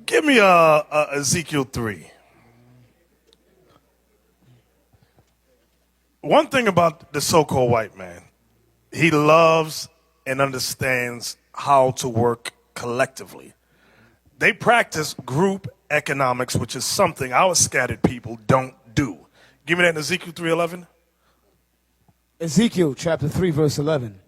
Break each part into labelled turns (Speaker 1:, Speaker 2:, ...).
Speaker 1: Give me Ezekiel 3. One thing about the so-called white man, he loves and understands how to work collectively. They practice group economics, which is something our scattered people don't do. Give me that in Ezekiel 3:11.
Speaker 2: Ezekiel chapter 3, verse 11.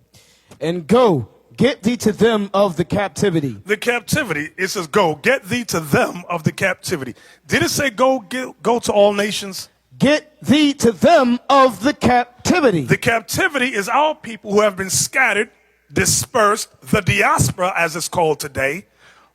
Speaker 2: And go, get thee to them of the captivity.
Speaker 1: The captivity, it says go, get thee to them of the captivity. Did it say go to all nations?
Speaker 2: Get thee to them of the captivity.
Speaker 1: The captivity is our people who have been scattered, dispersed, the diaspora as it's called today,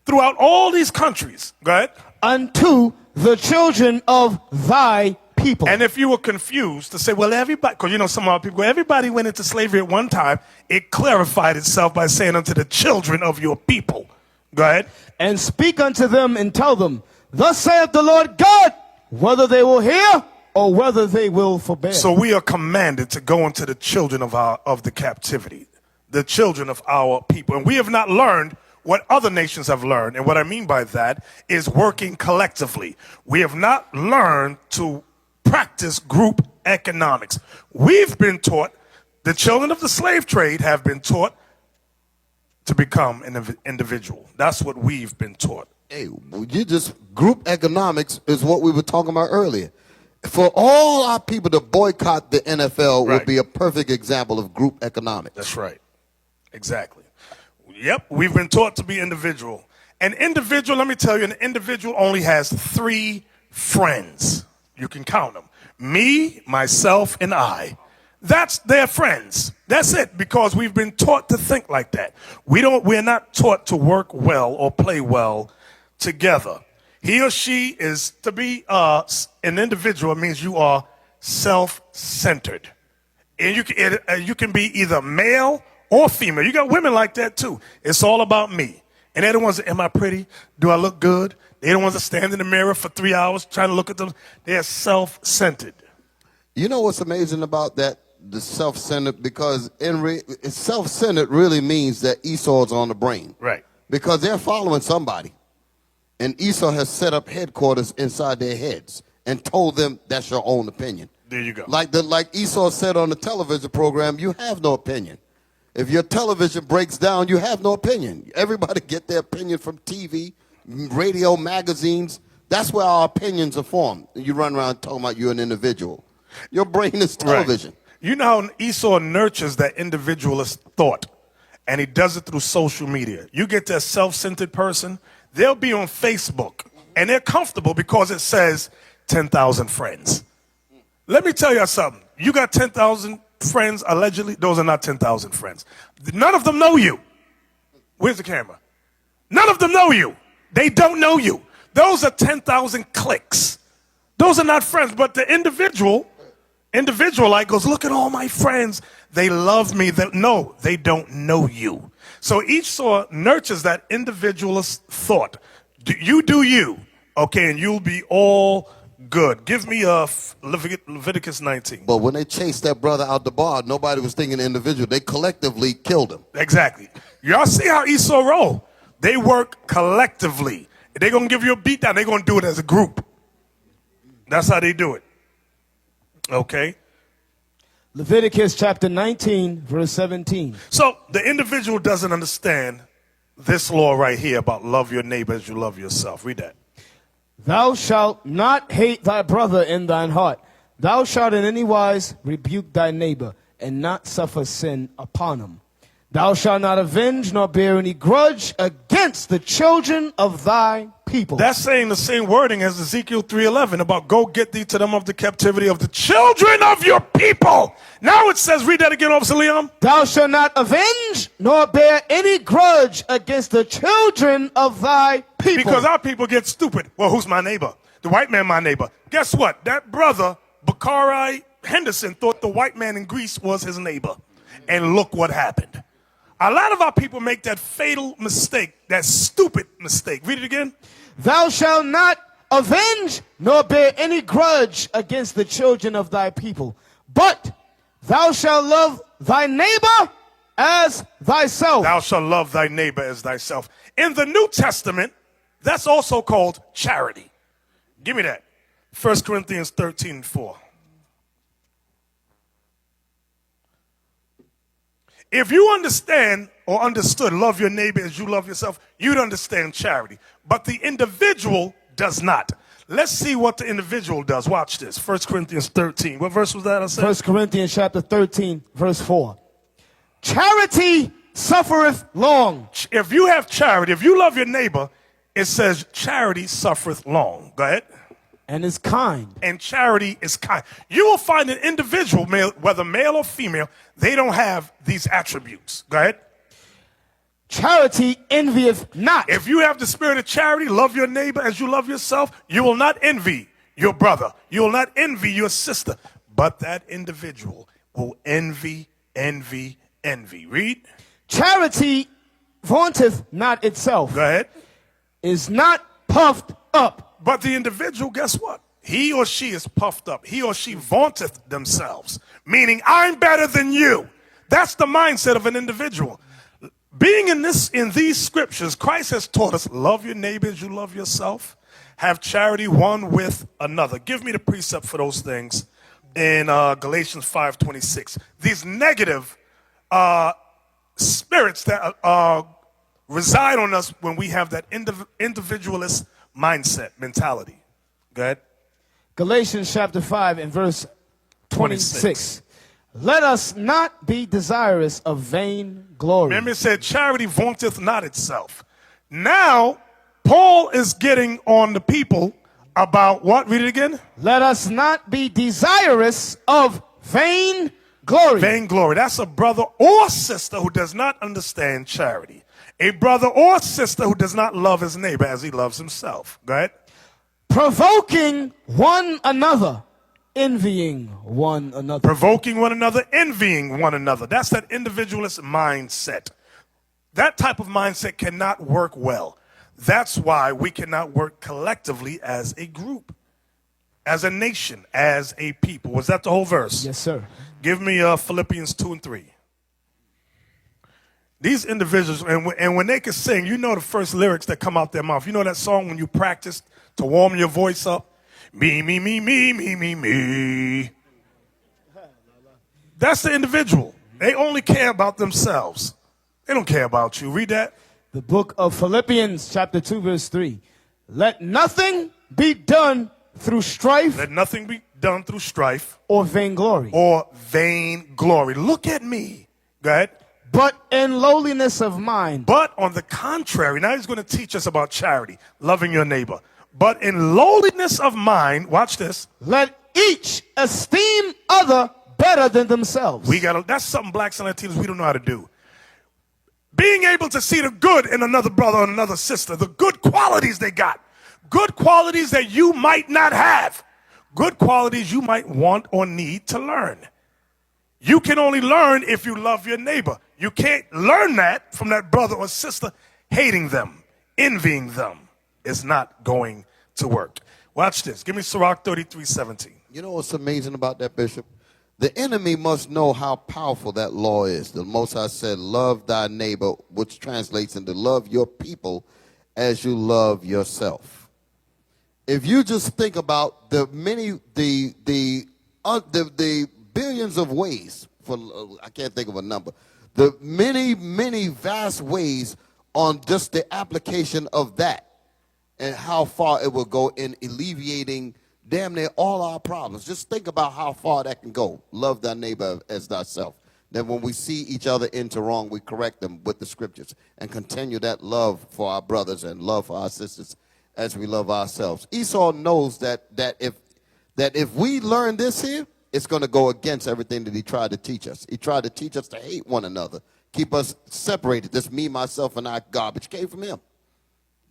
Speaker 1: throughout all these countries. Go ahead.
Speaker 2: Unto the children of thy people.
Speaker 1: And if you were confused to say, well, everybody, because you know some of our people, everybody went into slavery at one time, it clarified itself by saying unto the children of your people. Go ahead.
Speaker 2: And speak unto them and tell them, thus saith the Lord God, whether they will hear or whether they will forbear.
Speaker 1: So we are commanded to go into the children of the captivity, the children of our people. And we have not learned what other nations have learned. And what I mean by that is working collectively. We have not learned to practice group economics. We've been taught, the children of the slave trade have been taught to become an individual. That's what we've been taught.
Speaker 3: Hey, group economics is what we were talking about earlier. For all our people to boycott the NFL would be a perfect example of group economics.
Speaker 1: That's right. Exactly. Yep, we've been taught to be individual. An individual, let me tell you, an individual only has 3 friends. You can count them. Me, myself, and I. That's their friends. That's it, because we've been taught to think like that. We're not taught to work well or play well together. He or she is to be an individual. It means you are self-centered. And you can be either male or female. You got women like that too. It's all about me. And they're the ones that, am I pretty? Do I look good? They're the ones that stand in the mirror for 3 hours trying to look at them. They're self-centered.
Speaker 3: You know what's amazing about that? The self-centered, because self-centered really means that Esau's on the brain.
Speaker 1: Right.
Speaker 3: Because they're following somebody. And Esau has set up headquarters inside their heads and told them that's your own opinion.
Speaker 1: There you go.
Speaker 3: Like Esau said on the television program, you have no opinion. If your television breaks down, you have no opinion. Everybody get their opinion from TV, radio, magazines. That's where our opinions are formed. You run around talking about you're an individual. Your brain is television.
Speaker 1: Right. You know how Esau nurtures that individualist thought, and he does it through social media. You get that self-centered person, they'll be on Facebook, and they're comfortable because it says 10,000 friends. Let me tell you something. You got 10,000 friends, allegedly. Those are not 10,000 friends. None of them know you. Where's the camera? None of them know you. They don't know you. Those are 10,000 clicks. Those are not friends, but the individual like goes, look at all my friends. They love me. No, they don't know you. So Esau nurtures that individualist thought. You do you, okay, and you'll be all good. Give me Leviticus 19.
Speaker 3: But when they chased that brother out the bar, nobody was thinking individual. They collectively killed him.
Speaker 1: Exactly. Y'all see how Esau roll? They work collectively. If they're going to give you a beat down, they're going to do it as a group. That's how they do it. Okay.
Speaker 2: Leviticus chapter 19, verse 17.
Speaker 1: So the individual doesn't understand this law right here about love your neighbor as you love yourself. Read that.
Speaker 2: Thou shalt not hate thy brother in thine heart. Thou shalt in any wise rebuke thy neighbor, and not suffer sin upon him. Thou shalt not avenge nor bear any grudge against the children of thy people.
Speaker 1: That's saying the same wording as Ezekiel 3:11 about go get thee to them of the captivity of the children of your people. Now it says, read that again, Officer Leon.
Speaker 2: Thou shalt not avenge nor bear any grudge against the children of thy people.
Speaker 1: Because our people get stupid. Well, who's my neighbor? The white man, my neighbor. Guess what? That brother, Bakari Henderson, thought the white man in Greece was his neighbor. And look what happened. A lot of our people make that fatal mistake, that stupid mistake. Read it again.
Speaker 2: Thou shalt not avenge nor bear any grudge against the children of thy people, but thou shalt love thy neighbor as thyself.
Speaker 1: Thou shalt love thy neighbor as thyself. In the New Testament, That's also called charity. Give me that. 1 Corinthians 13:4. If you understand or understood love your neighbor as you love yourself, you'd understand charity. But the individual does not. Let's see what the individual does. Watch this. 1 Corinthians 13. What verse was that I said?
Speaker 2: 1 Corinthians chapter 13, verse 4. Charity suffereth long.
Speaker 1: If you have charity, if you love your neighbor, it says charity suffereth long. Go ahead.
Speaker 2: And is kind.
Speaker 1: And charity is kind. You will find an individual, male, whether male or female, they don't have these attributes. Go ahead.
Speaker 2: Charity envieth not.
Speaker 1: If you have the spirit of charity, love your neighbor as you love yourself, you will not envy your brother. You will not envy your sister. But that individual will envy. Read.
Speaker 2: Charity vaunteth not itself.
Speaker 1: Go ahead.
Speaker 2: Is not puffed up.
Speaker 1: But the individual, guess what? He or she is puffed up. He or she vaunteth themselves, meaning I'm better than you. That's the mindset of an individual. Being in these scriptures, Christ has taught us, love your neighbor as you love yourself. Have charity one with another. Give me the precept for those things in Galatians 5:26. These negative spirits that reside on us when we have that individualist mentality. Go ahead.
Speaker 2: Galatians chapter 5 and verse 26. Let us not be desirous of vain glory.
Speaker 1: Remember it said charity vaunteth not itself. Now, Paul is getting on the people about what? Read it again.
Speaker 2: Let us not be desirous of vain glory.
Speaker 1: Vain glory. That's a brother or sister who does not understand charity. A brother or sister who does not love his neighbor as he loves himself. Go ahead.
Speaker 2: Provoking one another, envying one another.
Speaker 1: Provoking one another, envying one another. That's that individualist mindset. That type of mindset cannot work well. That's why we cannot work collectively as a group, as a nation, as a people. Was that the whole verse?
Speaker 2: Yes, sir.
Speaker 1: Give me Philippians 2 and 3. These individuals, and when they can sing, you know the first lyrics that come out their mouth. You know that song when you practice to warm your voice up? Me, me, me, me, me, me, me. That's the individual. They only care about themselves. They don't care about you. Read that.
Speaker 2: The book of Philippians chapter 2 verse 3. Let nothing be done through strife.
Speaker 1: Let nothing be done through strife.
Speaker 2: Or vainglory.
Speaker 1: Or vain glory. Look at me. Go ahead.
Speaker 2: But in lowliness of mind.
Speaker 1: But on the contrary, now he's going to teach us about charity, loving your neighbor. But in lowliness of mind, watch this.
Speaker 2: Let each esteem other better than themselves.
Speaker 1: That's something blacks and Latinos we don't know how to do. Being able to see the good in another brother or another sister, the good qualities they got, good qualities that you might not have, good qualities you might want or need to learn. You can only learn if you love your neighbor. You can't learn that from that brother or sister hating them, envying them. It's not going to work. Watch this. Give me Sirach 33:17.
Speaker 3: You know what's amazing about that, Bishop? The enemy must know how powerful that law is. The Most High said, love thy neighbor, which translates into love your people as you love yourself. If you just think about the billions of ways, I can't think of a number, the many vast ways on just the application of that and how far it will go in alleviating damn near all our problems. Just think about how far that can go. Love thy neighbor as thyself. Then when we see each other into wrong, we correct them with the scriptures and continue that love for our brothers and love for our sisters as we love ourselves. Esau knows that if we learn this here, it's going to go against everything that he tried to teach us. He tried to teach us to hate one another, keep us separated. This me, myself, and I garbage came from him.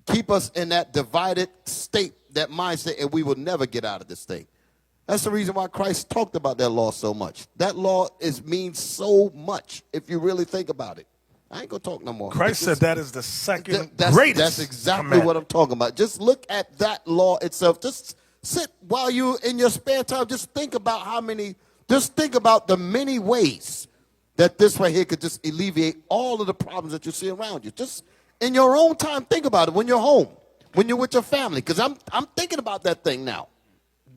Speaker 3: Keep us in that divided state, that mindset, and we will never get out of this thing. That's the reason why Christ talked about that law so much. That law means so much if you really think about it. I ain't going to talk no more.
Speaker 1: Christ said that is the second greatest
Speaker 3: That's exactly what I'm talking about. Just look at that law itself. Just sit while you're in your spare time. Just think about the many ways that this right here could just alleviate all of the problems that you see around you. Just in your own time, think about it when you're home. when you're with your family? Because I'm thinking about that thing now.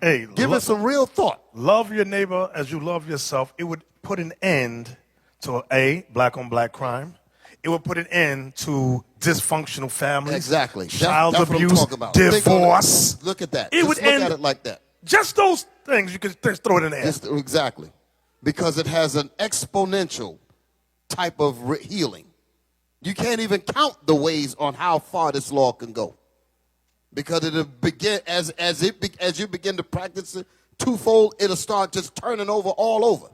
Speaker 1: Hey,
Speaker 3: Give it some real thought.
Speaker 1: love your neighbor as you love yourself. It would put an end to black on black crime. It would put an end to dysfunctional families.
Speaker 3: Exactly.
Speaker 1: Child
Speaker 3: that's what I'm
Speaker 1: abuse,
Speaker 3: talking about. Think on it.
Speaker 1: divorce.
Speaker 3: Look at that.
Speaker 1: It
Speaker 3: Just
Speaker 1: would
Speaker 3: look
Speaker 1: end
Speaker 3: at it like that.
Speaker 1: just those things. You could just throw it in the air.
Speaker 3: Exactly. Because it has an exponential type of healing. You can't even count the ways on how far this law can go. Because it'll begin as you begin to practice it twofold, it'll start just turning over all over.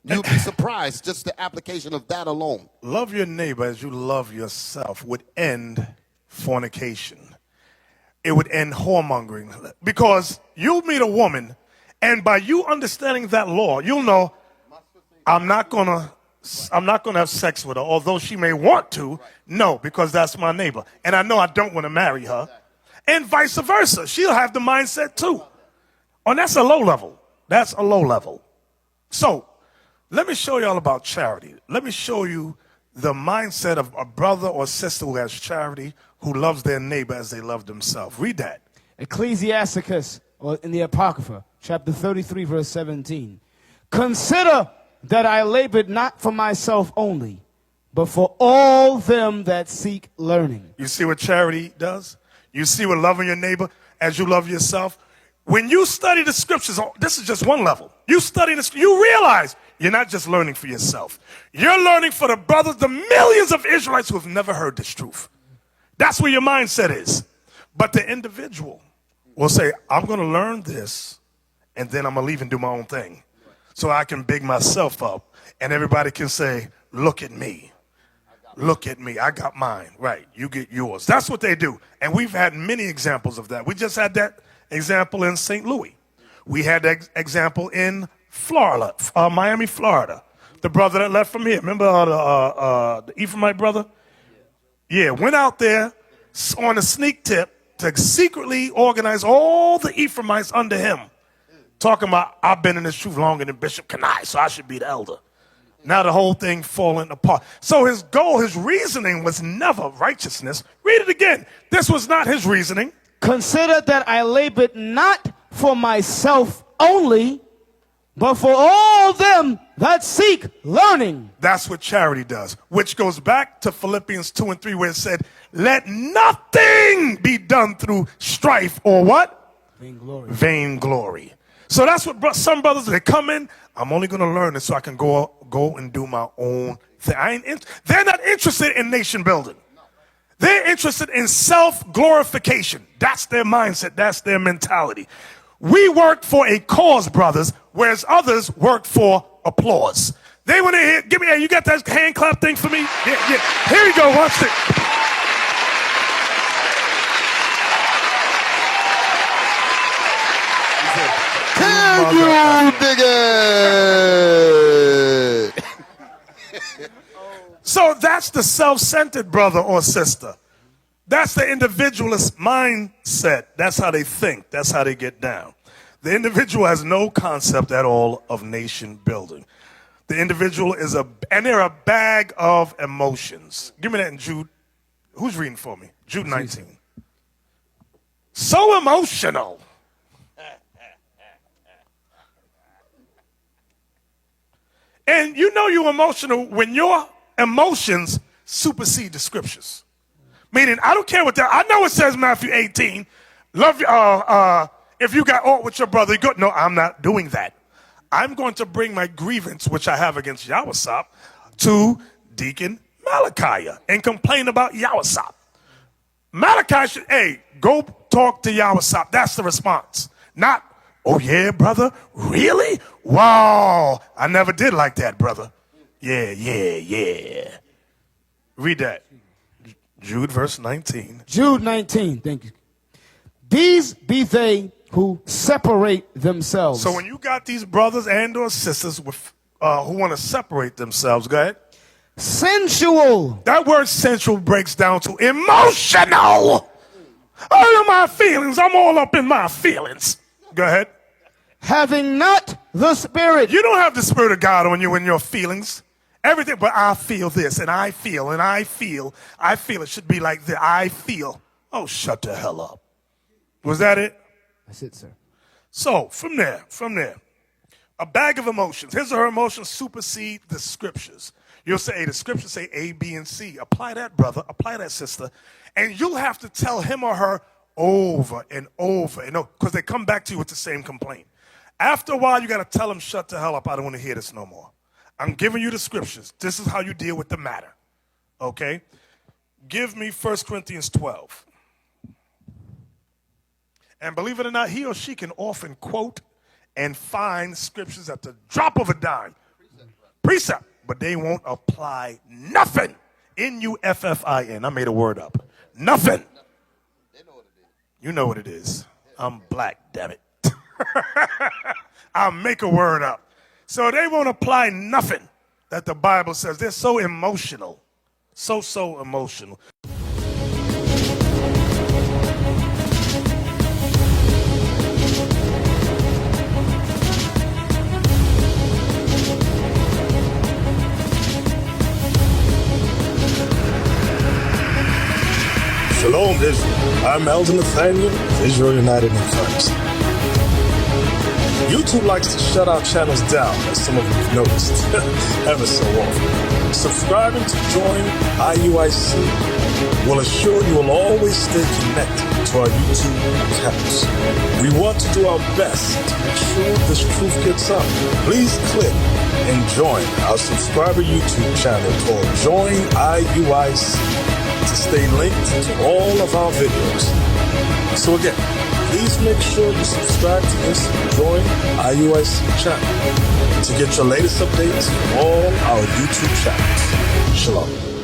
Speaker 3: You'll be surprised just the application of that alone.
Speaker 1: Love your neighbor as you love yourself would end fornication. It would end whoremongering. Because you'll meet a woman, and by you understanding that law, you'll know I'm not gonna have sex with her, although she may want to. No, because that's my neighbor. And I know I don't want to marry her. And vice versa. She'll have the mindset too. And that's a low level. That's a low level. So, let me show you all about charity. Let me show you the mindset of a brother or sister who has charity, who loves their neighbor as they love themselves. Read that.
Speaker 2: Ecclesiasticus, or in the Apocrypha, chapter 33, verse 17. Consider that I labored not for myself only, but for all them that seek learning.
Speaker 1: You see what charity does? You see what loving your neighbor as you love yourself? When you study the scriptures, this is just one level. You study this, you realize you're not just learning for yourself. You're learning for the brothers, the millions of Israelites who have never heard this truth. That's where your mindset is. But the individual will say, I'm going to learn this, and then I'm going to leave and do my own thing. So I can big myself up, and everybody can say, look at me. Look at me. I got mine. Right. You get yours. That's what they do. And we've had many examples of that. We just had that example in St. Louis. We had that example in Florida, Miami, Florida. The brother that left from here. Remember the Ephraimite brother? Yeah, went out there on a sneak tip to secretly organize all the Ephraimites under him. Talking about, I've been in this truth longer than Bishop Kenai, so I should be the elder. Now the whole thing falling apart. So his goal, his reasoning was never righteousness. Read it again. This was not his reasoning.
Speaker 2: Consider that I labored not for myself only, but for all them that seek learning.
Speaker 1: That's what charity does, which goes back to Philippians 2 and 3, where it said, let nothing be done through strife or what?
Speaker 2: Vainglory.
Speaker 1: Vainglory. So that's what some brothers, they come in, I'm only going to learn this so I can go and do my own thing. They're not interested in nation building. They're interested in self-glorification. That's their mindset. That's their mentality. We work for a cause, brothers, whereas others work for applause. They want to hear, give me, hey, you got that hand clap thing for me? Yeah. Here you go, watch it.
Speaker 3: Can you dig it?
Speaker 1: So that's the self-centered brother or sister. That's the individualist mindset. That's how they think. That's how they get down. The individual has no concept at all of nation building. The individual is and they're a bag of emotions. Give me that in Jude. Who's reading for me? Jude 19. So emotional. And you know you're emotional when your emotions supersede the scriptures. Meaning, I don't care what that. I know it says Matthew 18. Love you. If you got aught with your brother, you go. No, I'm not doing that. I'm going to bring my grievance, which I have against Yahweh, to Deacon Malachi and complain about Yahweh. Malachi should, hey, go talk to Yahweh. That's the response. Not, oh yeah, brother, really? Wow, I never did like that, brother. Yeah. Read that. Jude verse 19.
Speaker 2: Jude 19, thank you. These be they who separate themselves.
Speaker 1: So when you got these brothers and or sisters with, who want to separate themselves, go ahead.
Speaker 2: Sensual.
Speaker 1: That word sensual breaks down to emotional. Oh, my feelings. I'm all up in my feelings. Go ahead.
Speaker 2: Having not the Spirit.
Speaker 1: You don't have the Spirit of God on you in your feelings. Everything, but I feel this, and I feel it should be like this. I feel. Oh, shut the hell up. Was that it?
Speaker 2: That's it, sir.
Speaker 1: So from there, a bag of emotions. His or her emotions supersede the scriptures. You'll say, hey, the scriptures say A, B, and C. Apply that, brother. Apply that, sister. And you'll have to tell him or her over and over and over, because they come back to you with the same complaint. After a while, you got to tell them, shut the hell up. I don't want to hear this no more. I'm giving you the scriptures. This is how you deal with the matter. Okay? Give me 1 Corinthians 12. And believe it or not, he or she can often quote and find scriptures at the drop of a dime. Precept. But they won't apply nothing. N-U-F-F-I-N. I made a word up. Nothing. You know what it is. I'm black, damn it. I'll make a word up. So they won't apply nothing that the Bible says. They're so emotional. So emotional.
Speaker 4: Shalom, Israel. I'm Elder Nathaniel of Israel United in Christ. YouTube likes to shut our channels down, as some of you have noticed, ever so often. Subscribing to join IUIC will assure you will always stay connected to our YouTube accounts. We want to do our best to make sure this truth gets out. Please click and join our subscriber YouTube channel called Join IUIC to stay linked to all of our videos. So again, please make sure you subscribe to this Join IUIC channel to get your latest updates from all our YouTube channels. Shalom.